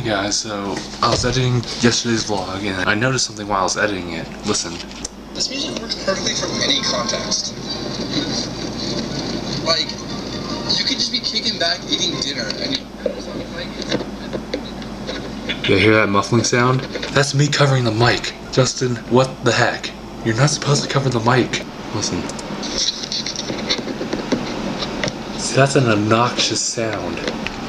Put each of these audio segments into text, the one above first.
guys, so I was editing yesterday's vlog and I noticed something while I was editing it. Listen. This music works perfectly from any context. Like, you could just be kicking back eating dinner and you hear that muffling sound? That's me covering the mic. Justin, what the heck? You're not supposed to cover the mic. Listen. See, that's an obnoxious sound.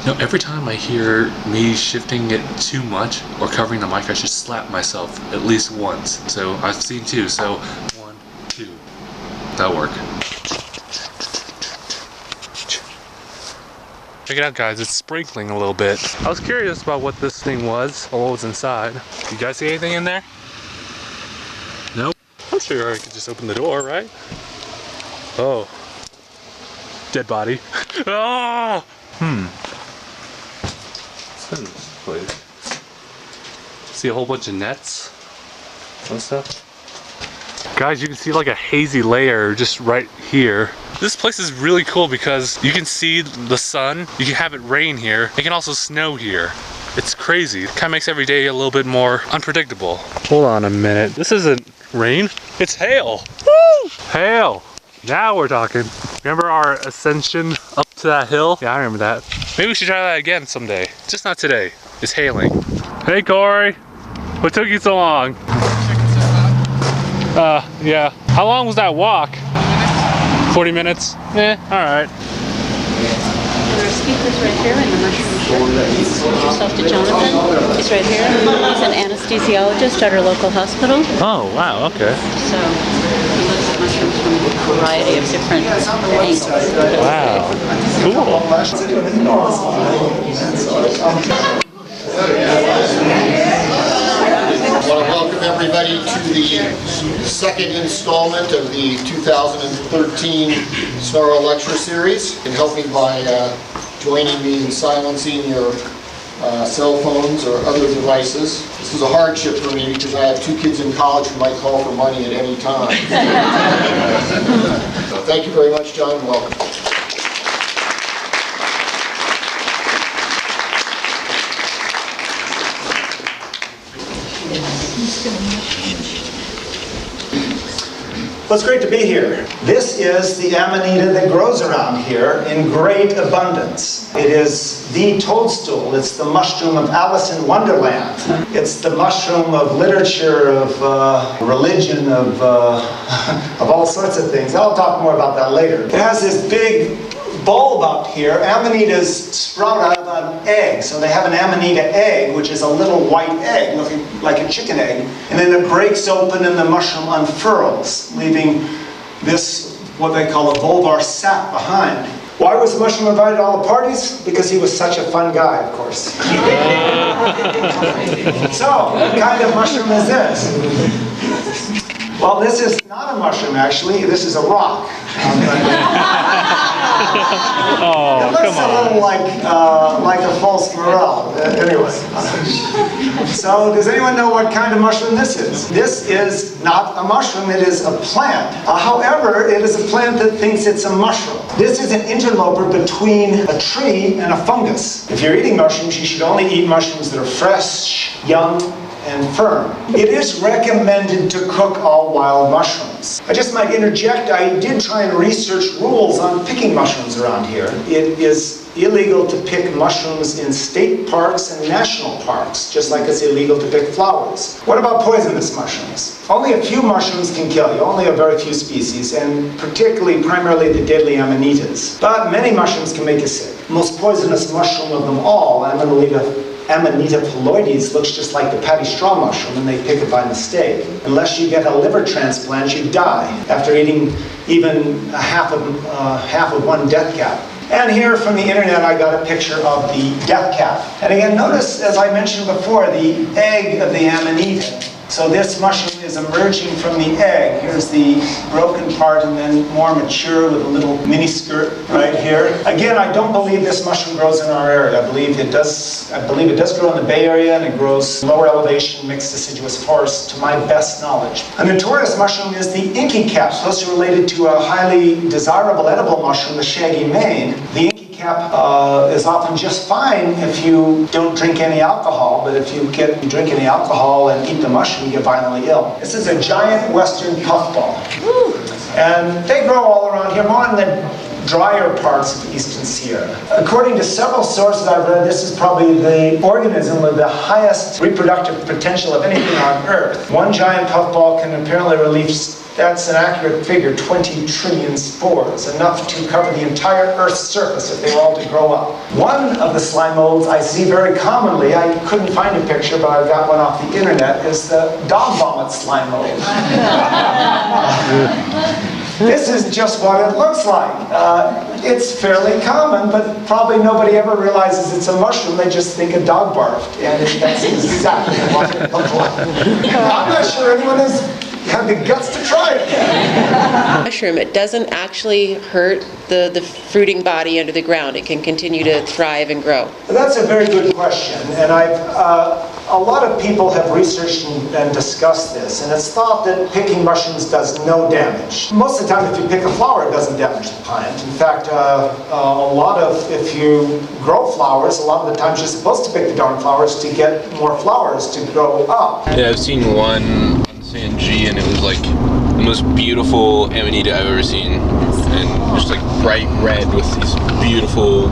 You know, every time I hear me shifting it too much or covering the mic, I should slap myself at least once. So I've seen two, so 1, 2. That'll work. Check it out, guys, it's sprinkling a little bit. I was curious about what this thing was or what was inside. You guys see anything in there? Nope. I'm sure I could just open the door, right? Oh. Dead body. Oh! What's in this place? See a whole bunch of nets and stuff. Guys, you can see like a hazy layer just right here. This place is really cool because you can see the sun, you can have it rain here, it can also snow here. It's crazy. It kind of makes every day a little bit more unpredictable. Hold on a minute. This isn't rain, it's hail. Woo! Hail. Now we're talking. Remember our ascension up to that hill? Yeah, I remember that. Maybe we should try that again someday. Just not today. It's hailing. Hey Corey, what took you so long? Yeah. How long was that walk? 40 minutes? Alright. There are speakers right here in the mushroom shirt. Introduce yourself to Jonathan. He's right here. He's an anesthesiologist at our local hospital. Oh, wow, okay. So he looks at mushrooms from a variety of different angles. Wow, cool. I want to welcome everybody to the second installment of the 2013 Snarl Lecture Series, and help me by joining me in silencing your cell phones or other devices. This is a hardship for me because I have 2 kids in college who might call for money at any time. So thank you very much, John, and welcome. Well, it's great to be here. This is the amanita that grows around here in great abundance. It is the toadstool. It's the mushroom of Alice in Wonderland. It's the mushroom of literature, of religion, of all sorts of things. I'll talk more about that later. It has this big bulb up here. Amanitas sprout out of an egg. So they have an amanita egg, which is a little white egg, looking like a chicken egg. And then it breaks open and the mushroom unfurls, leaving this, what they call a vulvar sac behind. Why was the mushroom invited to all the parties? Because he was such a fun guy, of course. So, what kind of mushroom is this? Well, this is not a mushroom, actually. This is a rock. Oh, it looks a little like a false morel. Anyway. So, does anyone know what kind of mushroom this is? This is not a mushroom, it is a plant. However, it is a plant that thinks it's a mushroom. This is an interloper between a tree and a fungus. If you're eating mushrooms, you should only eat mushrooms that are fresh, young, and firm. It is recommended to cook all wild mushrooms. I just might interject, I did try and research rules on picking mushrooms around here. It is illegal to pick mushrooms in state parks and national parks, just like it's illegal to pick flowers. What about poisonous mushrooms? Only a few mushrooms can kill you, only a very few species, and primarily the deadly amanitas. But many mushrooms can make you sick. The most poisonous mushroom of them all, Amanita phalloides, looks just like the paddy straw mushroom, and they pick it by mistake. Unless you get a liver transplant, you die after eating even half of one death cap. And here from the internet I got a picture of the death cap. And again, notice, as I mentioned before, the egg of the amanita. So this mushroom is emerging from the egg. Here's the broken part and then more mature with a little mini skirt right here. Again, I don't believe this mushroom grows in our area. I believe it does grow in the Bay Area, and it grows lower elevation, mixed deciduous forest, to my best knowledge. A notorious mushroom is the inky cap, closely related to a highly desirable edible mushroom, the shaggy mane. The inky cap nightcap is often just fine if you don't drink any alcohol, but if you drink any alcohol and eat the mushroom, you get violently ill. This is a giant western puffball. And they grow all around here, more in the drier parts of eastern Sierra. According to several sources I've read, this is probably the organism with the highest reproductive potential of anything on Earth. One giant puffball can apparently release, that's an accurate figure, 20 trillion spores, enough to cover the entire Earth's surface if they were all to grow up. One of the slime molds I see very commonly, I couldn't find a picture, but I got one off the internet, is the dog vomit slime mold. This is just what it looks like. It's fairly common, but probably nobody ever realizes it's a mushroom. They just think a dog barfed, and that's exactly what it looks like. I'm not sure anyone has had the guts to try it. Mushroom, it doesn't actually hurt the fruiting body under the ground. It can continue to thrive and grow. That's a very good question, and a lot of people have researched and discussed this, and it's thought that picking mushrooms does no damage. Most of the time, if you pick a flower, it doesn't damage the plant. In fact, if you grow flowers, a lot of the times you're supposed to pick the darn flowers to get more flowers to grow up. Yeah, I've seen one on Sanji, and it was like the most beautiful amanita I've ever seen, and just like bright red with these beautiful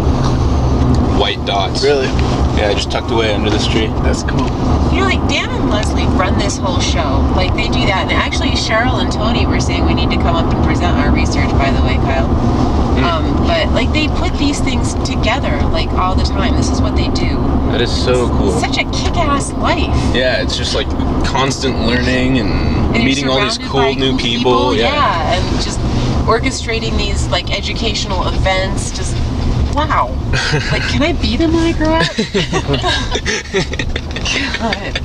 white dots. Really? Yeah, just tucked away under this tree. That's cool. You know, like Dan and Leslie run this whole show. Like they do that, and actually Cheryl and Tony were saying we need to come up and present our research. By the way, Kyle. But like they put these things together like all the time. This is what they do. That is so cool. It's such a kick-ass life. Yeah, it's just like constant learning and meeting all these cool new people. Yeah, and just orchestrating these like educational events. Just wow. Like, can I be them when I grow up? God.